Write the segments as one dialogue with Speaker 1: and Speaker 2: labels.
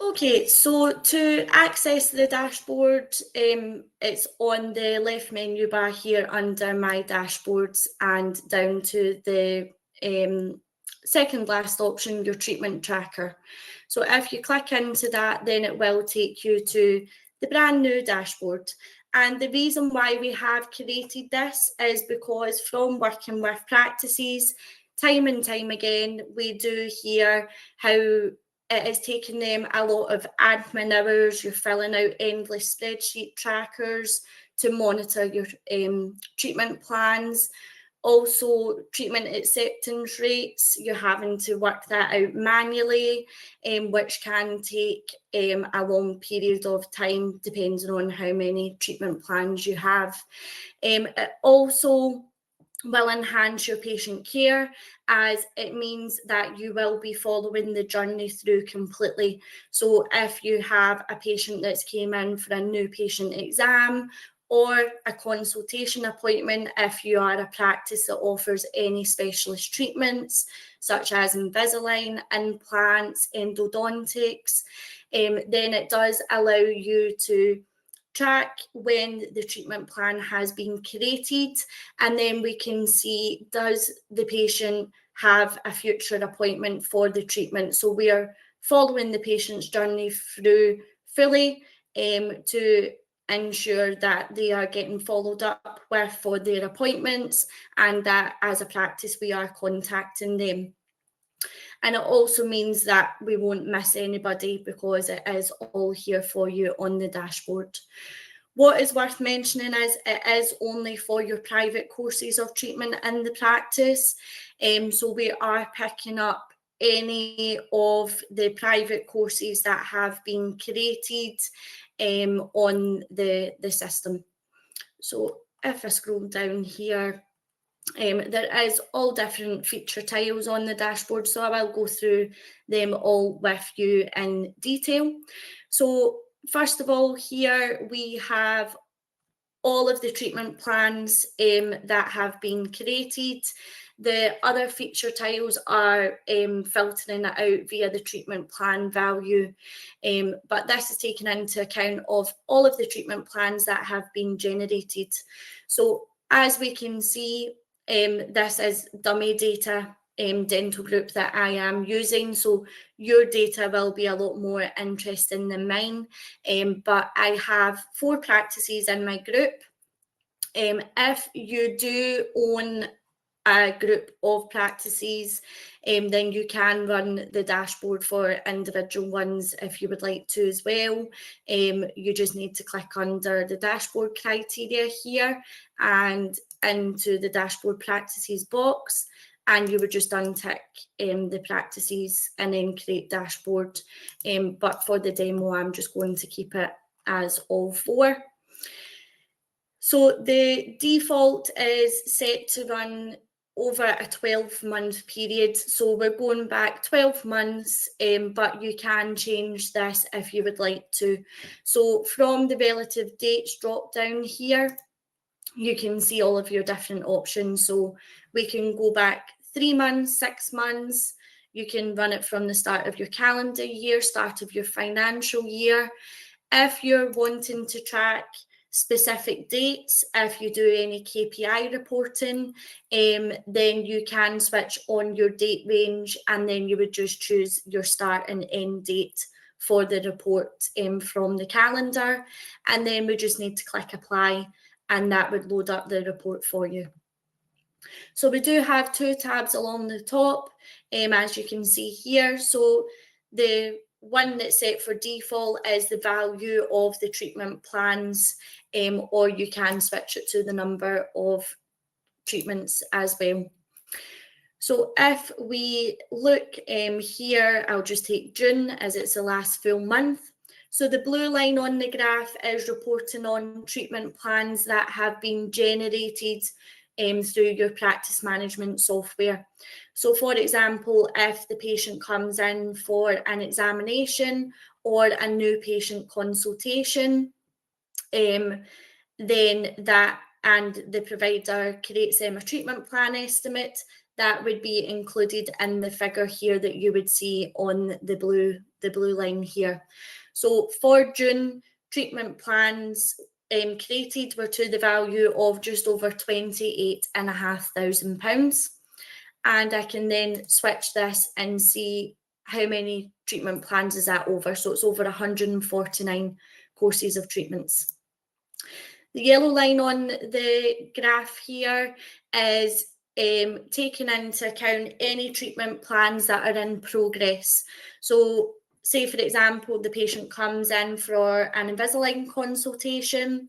Speaker 1: Okay, so to access the dashboard, it's on the left menu bar here under My Dashboards and down to the second last option, your treatment tracker. So if you click into that, then it will take you to the brand new dashboard. And the reason why we have created this is because from working with practices, time and time again, we do hear how it is taking them a lot of admin hours. You're filling out endless spreadsheet trackers to monitor your treatment plans. Also, treatment acceptance rates, you're having to work that out manually, which can take a long period of time depending on how many treatment plans you have. It also will enhance your patient care, as it means that you will be following the journey through completely. So if you have a patient that's came in for a new patient exam or a consultation appointment, if you are a practice that offers any specialist treatments such as Invisalign, implants, endodontics, then it does allow you to track when the treatment plan has been created, and then we can see, does the patient have a future appointment for the treatment? So we are following the patient's journey through fully to ensure that they are getting followed up with for their appointments, and that as a practice we are contacting them. And it also means that we won't miss anybody because it is all here for you on the dashboard. What is worth mentioning is it is only for your private courses of treatment in the practice. So we are picking up any of the private courses that have been created on the system. So if I scroll down here, there is all different feature tiles on the dashboard, so I will go through them all with you in detail. So first of all, here we have all of the treatment plans that have been created. The other feature tiles are filtering it out via the treatment plan value, but this is taken into account of all of the treatment plans that have been generated. So as we can see, this is dummy data dental group that I am using, so your data will be a lot more interesting than mine, but I have 4 practices in my group. If you do own a group of practices, then you can run the dashboard for individual ones if you would like to as well. You just need to click under the dashboard criteria here and into the dashboard practices box, and you would just untick the practices and then create dashboard. But for the demo, I'm just going to keep it as all 4. So the default is set to run over a 12-month period. So we're going back 12 months, but you can change this if you would like to. So from the relative dates drop down here, you can see all of your different options. So we can go back 3 months, 6 months. You can run it from the start of your calendar year, start of your financial year. If you're wanting to track specific dates, if you do any KPI reporting, then you can switch on your date range, and then you would just choose your start and end date for the report from the calendar, and then we just need to click apply, and that would load up the report for you. So we do have 2 tabs along the top, as you can see here. So the one that's set for default is the value of the treatment plans, or you can switch it to the number of treatments as well. So if we look here, I'll just take June as it's the last full month. So the blue line on the graph is reporting on treatment plans that have been generated through your practice management software. So for example, if the patient comes in for an examination or a new patient consultation, then that, and the provider creates them a treatment plan estimate, that would be included in the figure here that you would see on the the blue line here. So for June, treatment plans created were to the value of just over £28,500. And I can then switch this and see how many treatment plans is that over. So it's over 149 courses of treatments. The yellow line on the graph here is taking into account any treatment plans that are in progress. So say, for example, the patient comes in for an Invisalign consultation,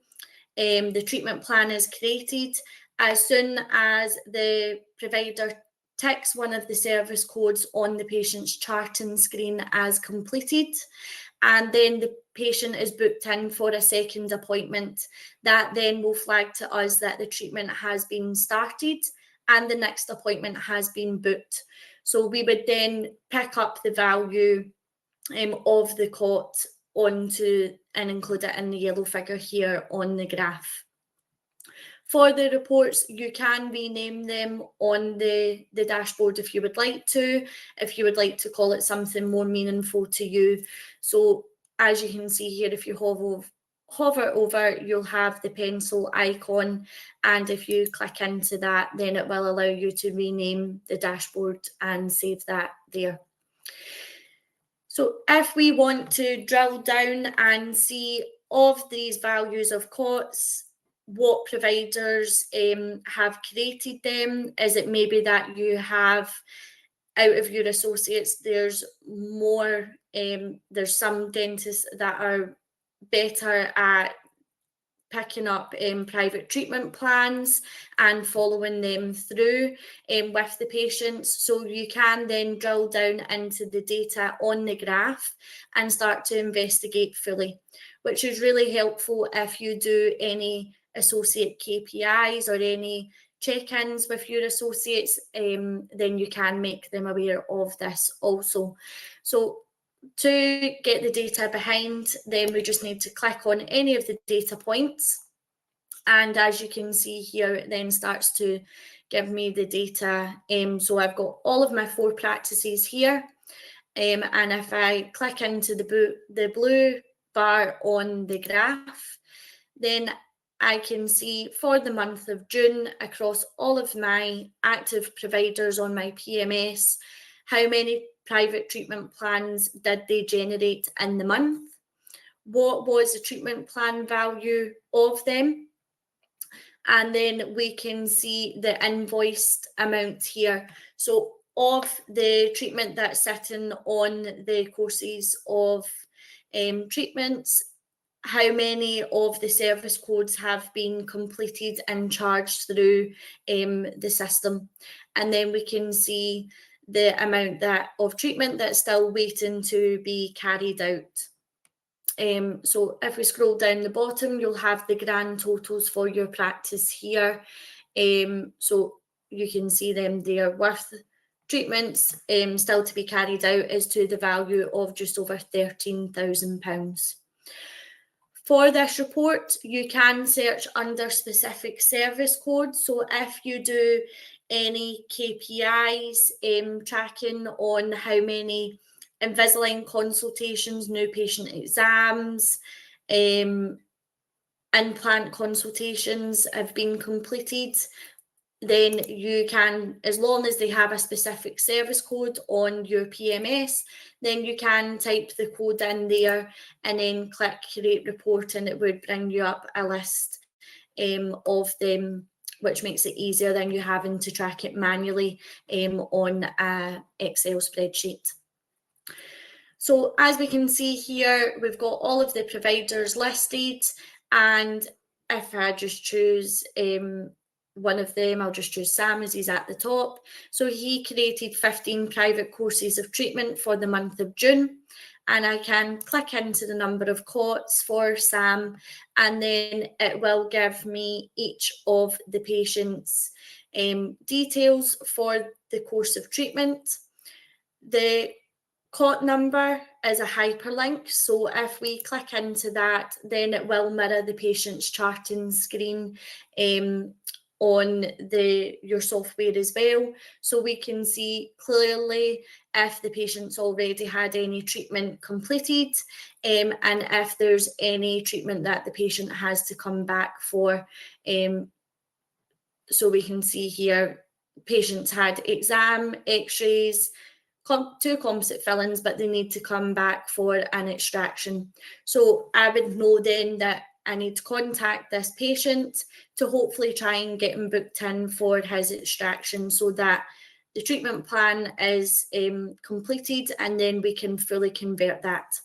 Speaker 1: the treatment plan is created. As soon as the provider ticks one of the service codes on the patient's charting screen as completed, and then the patient is booked in for a second appointment, that then will flag to us that the treatment has been started and the next appointment has been booked. So we would then pick up the value of the cot onto and include it in the yellow figure here on the graph. For the reports, you can rename them on the dashboard if you would like to, if you would like to call it something more meaningful to you. So as you can see here, if you hover over, you'll have the pencil icon, and if you click into that, then it will allow you to rename the dashboard and save that there. So if we want to drill down and see of these values of cots, what providers have created them, is it maybe that you have, out of your associates, there's more, there's some dentists that are better at picking up private treatment plans and following them through with the patients. So you can then drill down into the data on the graph and start to investigate fully, which is really helpful if you do any associate KPIs or any check-ins with your associates, then you can make them aware of this also. So to get the data behind, then we just need to click on any of the data points. And as you can see here, it then starts to give me the data. So I've got all of my 4 practices here. And if I click into the blue bar on the graph, then I can see for the month of June, across all of my active providers on my PMS, how many private treatment plans did they generate in the month? What was the treatment plan value of them? And then we can see the invoiced amount here. So of the treatment that's sitting on the courses of treatments, how many of the service codes have been completed and charged through the system. And then we can see the amount of treatment that's still waiting to be carried out. So if we scroll down the bottom, you'll have the grand totals for your practice here. So you can see them there with treatments still to be carried out is to the value of just over £13,000. For this report, you can search under specific service codes. So if you do any KPIs tracking on how many Invisalign consultations, new patient exams, implant consultations have been completed, then you can, as long as they have a specific service code on your PMS, then you can type the code in there and then click create report, and it would bring you up a list of them, which makes it easier than you having to track it manually on an Excel spreadsheet. So as we can see here, we've got all of the providers listed, and if I just choose one of them, I'll just choose Sam as he's at the top. So he created 15 private courses of treatment for the month of June, and I can click into the number of cots for Sam, and then it will give me each of the patient's details for the course of treatment. The cot number is a hyperlink, so if we click into that, then it will mirror the patient's charting screen on your software as well, so we can see clearly if the patient's already had any treatment completed, and if there's any treatment that the patient has to come back for. So we can see here patients had exam, x-rays, 2 composite fillings, but they need to come back for an extraction. So I would know then that I need to contact this patient to hopefully try and get him booked in for his extraction, so that the treatment plan is completed, and then we can fully convert that.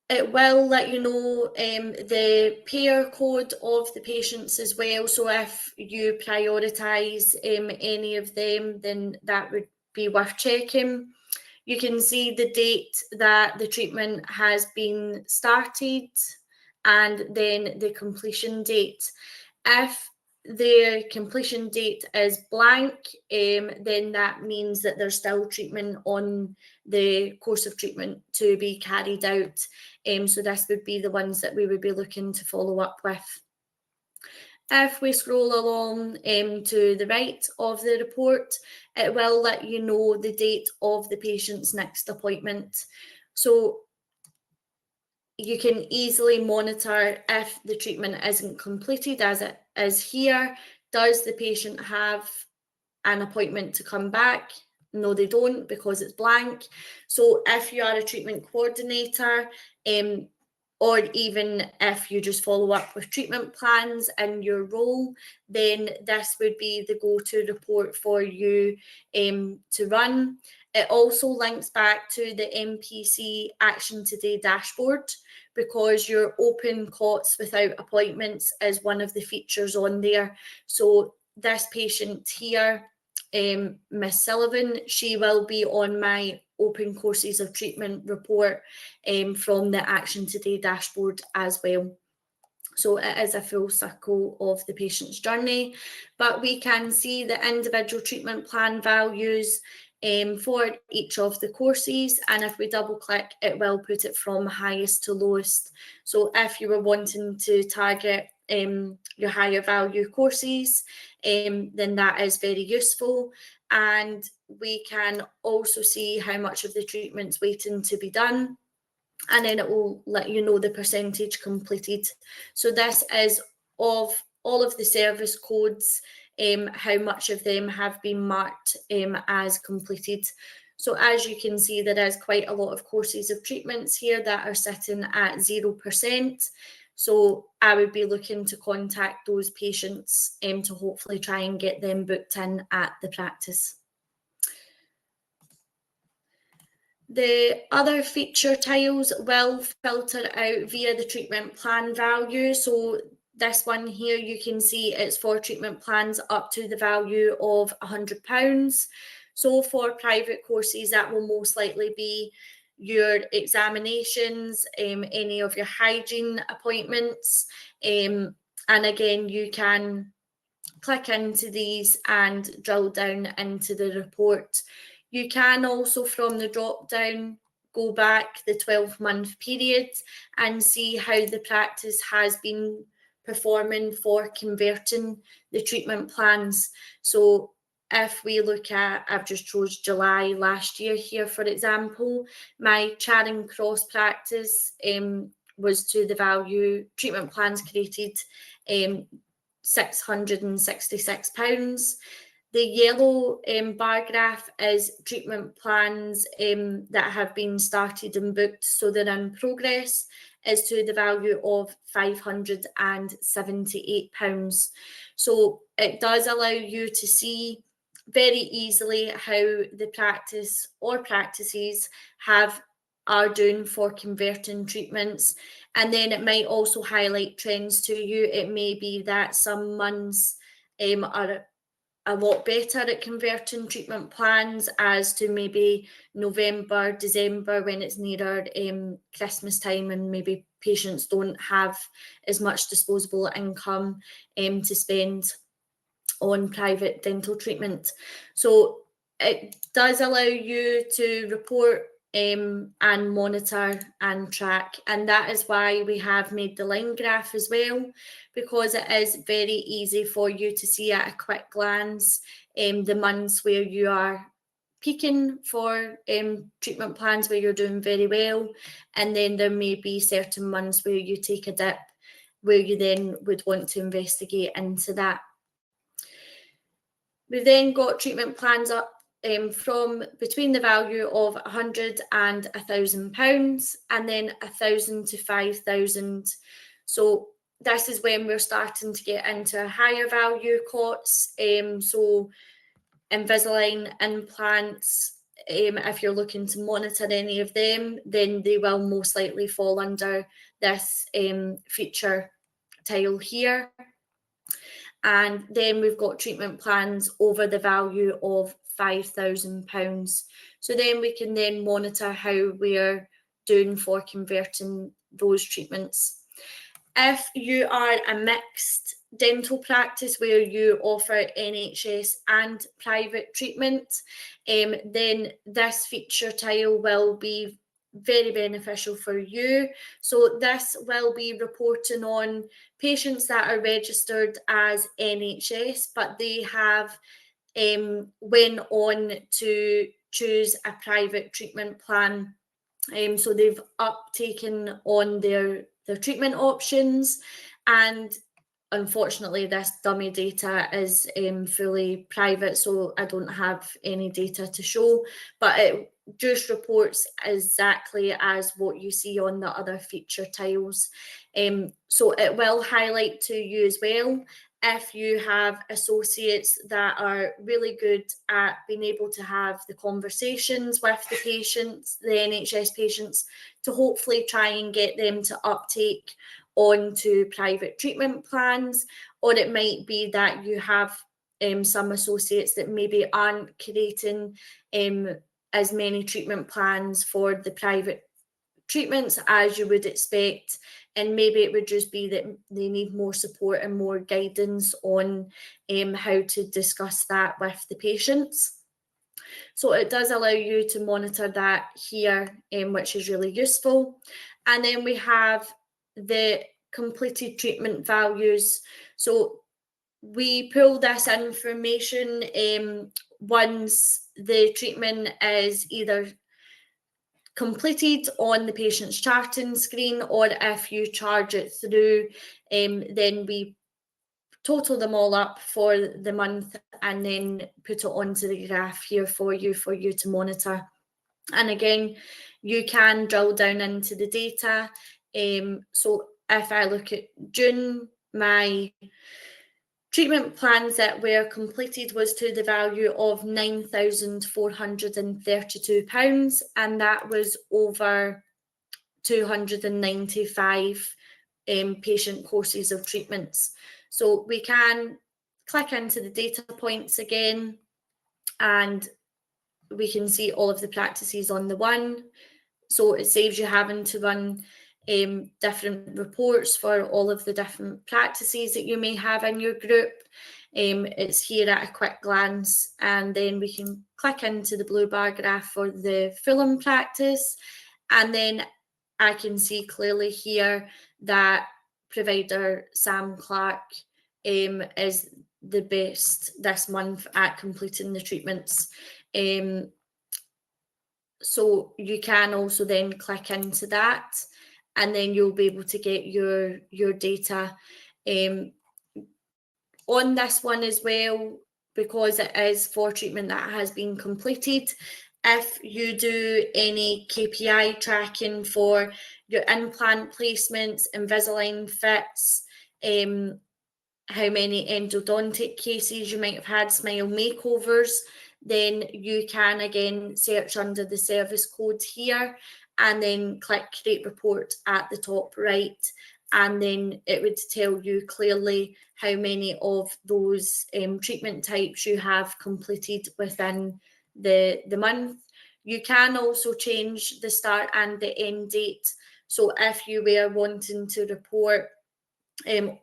Speaker 1: It will let you know the payer code of the patients as well. So if you prioritise any of them, then that would be worth checking. You can see the date that the treatment has been started and then the completion date. If the completion date is blank, then that means that there's still treatment on the course of treatment to be carried out. So this would be the ones that we would be looking to follow up with. If we scroll along to the right of the report, it will let you know the date of the patient's next appointment. So you can easily monitor if the treatment isn't completed, as it is here. Does the patient have an appointment to come back? No, they don't, because it's blank. So if you are a treatment coordinator, or even if you just follow up with treatment plans in your role, then this would be the go-to report for you to run. It also links back to the MPC Action Today dashboard, because your open cots without appointments is one of the features on there. So this patient here, Miss Sullivan, she will be on my open courses of treatment report from the Action Today dashboard as well. So it is a full circle of the patient's journey, but we can see the individual treatment plan values for each of the courses, and if we double click, it will put it from highest to lowest. So if you were wanting to target your higher value courses, then that is very useful. And we can also see how much of the treatment's waiting to be done, and then it will let you know the percentage completed. So this is of all of the service codes, how much of them have been marked as completed. So as you can see, there is quite a lot of courses of treatments here that are sitting at 0%. So I would be looking to contact those patients to hopefully try and get them booked in at the practice. The other feature tiles will filter out via the treatment plan value. So this one here, you can see it's for treatment plans up to the value of £100. So for private courses, that will most likely be your examinations, any of your hygiene appointments. And again, you can click into these and drill down into the report. You can also, from the drop down, go back the 12-month period and see how the practice has been performing for converting the treatment plans. So if we look at, I've just chose July last year here, for example, my Charing Cross practice was to the value treatment plans created £666. The yellow bar graph is treatment plans that have been started and booked, so they're in progress, is to the value of £578. So it does allow you to see very easily how the practice or practices are doing for converting treatments. And then it might also highlight trends to you. It may be that some months are a lot better at converting treatment plans as to maybe November, December, when it's nearer Christmas time, and maybe patients don't have as much disposable income to spend on private dental treatment. So it does allow you to report and monitor and track. And that is why we have made the line graph as well, because it is very easy for you to see at a quick glance the months where you are peaking for treatment plans where you're doing very well, and then there may be certain months where you take a dip where you then would want to investigate into that. We've then got treatment plans up from between the value of £100 and £1,000, and then £1,000 to £5,000. So this is when we're starting to get into higher value cots. So Invisalign implants, if you're looking to monitor any of them, then they will most likely fall under this feature tile here. And then we've got treatment plans over the value of £5,000. So then we can then monitor how we're doing for converting those treatments. If you are a mixed dental practice where you offer NHS and private treatment, then this feature tile will be very beneficial for you. So this will be reporting on patients that are registered as NHS, but they have went on to choose a private treatment plan. So they've uptaken on their treatment options, and unfortunately this dummy data is fully private, so I don't have any data to show, but it just reports exactly as what you see on the other feature tiles. So it will highlight to you as well if you have associates that are really good at being able to have the conversations with the patients, the NHS patients, to hopefully try and get them to uptake onto private treatment plans. Or it might be that you have some associates that maybe aren't creating as many treatment plans for the private treatments as you would expect, and maybe it would just be that they need more support and more guidance on how to discuss that with the patients. So it does allow you to monitor that here, which is really useful. And then we have the completed treatment values. So we pull this information once the treatment is either completed on the patient's charting screen, or if you charge it through, then we total them all up for the month and then put it onto the graph here for you to monitor. And again, you can drill down into the data. So if I look at June, my treatment plans that were completed was to the value of £9,432, and that was over 295 patient courses of treatments. So we can click into the data points again, and we can see all of the practices on the one. So it saves you having to run different reports for all of the different practices that you may have in your group. It's here at a quick glance, and then we can click into the blue bar graph for the Fulham practice, and then I can see clearly here that provider Sam Clark is the best this month at completing the treatments. So you can also then click into that, and then you'll be able to get your data on this one as well, because it is for treatment that has been completed. If you do any KPI tracking for your implant placements, Invisalign fits, how many endodontic cases you might have had, smile makeovers, then you can again search under the service codes here and then click create report at the top right, and then it would tell you clearly how many of those treatment types you have completed within the month. You can also change the start and the end date. So if you were wanting to report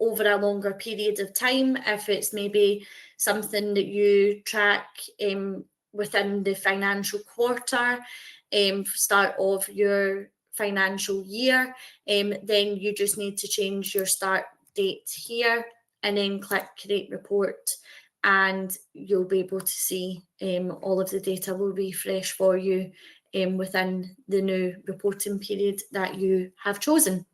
Speaker 1: over a longer period of time, if it's maybe something that you track within the financial quarter, start of your financial year, then you just need to change your start date here and then click create report, and you'll be able to see all of the data will refresh for you within the new reporting period that you have chosen.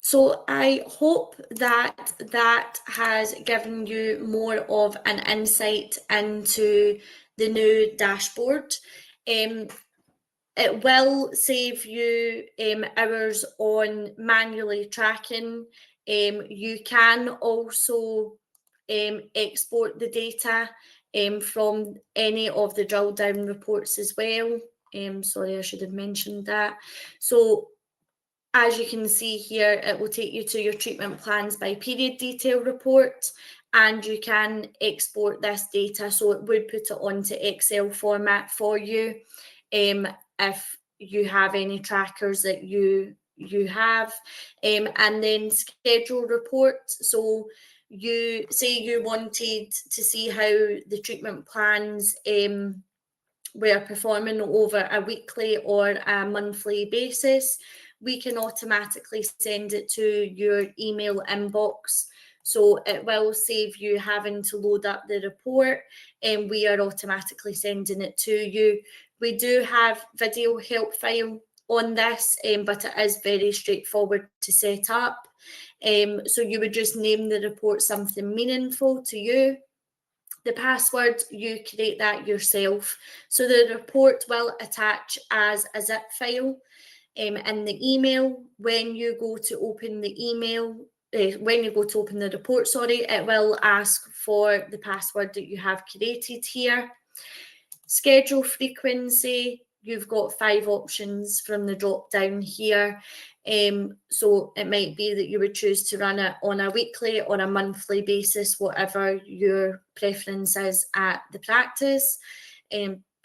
Speaker 1: So I hope that that has given you more of an insight into the new dashboard. It will save you hours on manually tracking. You can also export the data from any of the drill down reports as well. Sorry, I should have mentioned that. So as you can see here, it will take you to your treatment plans by period detail report, and you can export this data. So it would put it onto Excel format for you if you have any trackers that you have, and then schedule reports. So you say you wanted to see how the treatment plans were performing over a weekly or a monthly basis. We can automatically send it to your email inbox. So it will save you having to load up the report, and we are automatically sending it to you. We do have video help file on this, but it is very straightforward to set up. So you would just name the report something meaningful to you. The password, you create that yourself. So the report will attach as a zip file in the email. When you go to open the email, when you go to open the report, sorry, it will ask for the password that you have created here. Schedule frequency, you've got 5 options from the drop down here. So it might be that you would choose to run it on a weekly or a monthly basis, whatever your preference is at the practice.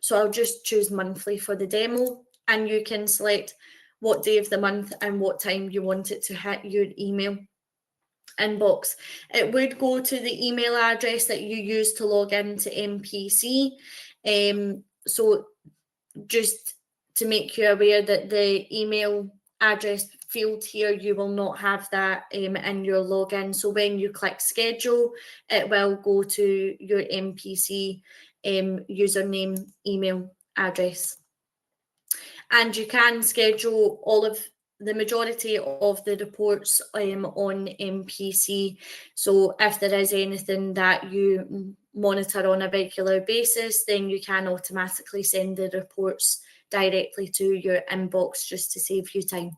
Speaker 1: So I'll just choose monthly for the demo, and you can select what day of the month and what time you want it to hit your email inbox. It would go to the email address that you use to log into MPC. So just to make you aware that the email address field here, you will not have that in your login. So when you click schedule, it will go to your MPC username email address. And you can schedule all of the majority of the reports on MPC. So if there is anything that you monitor on a regular basis, then you can automatically send the reports directly to your inbox just to save you time.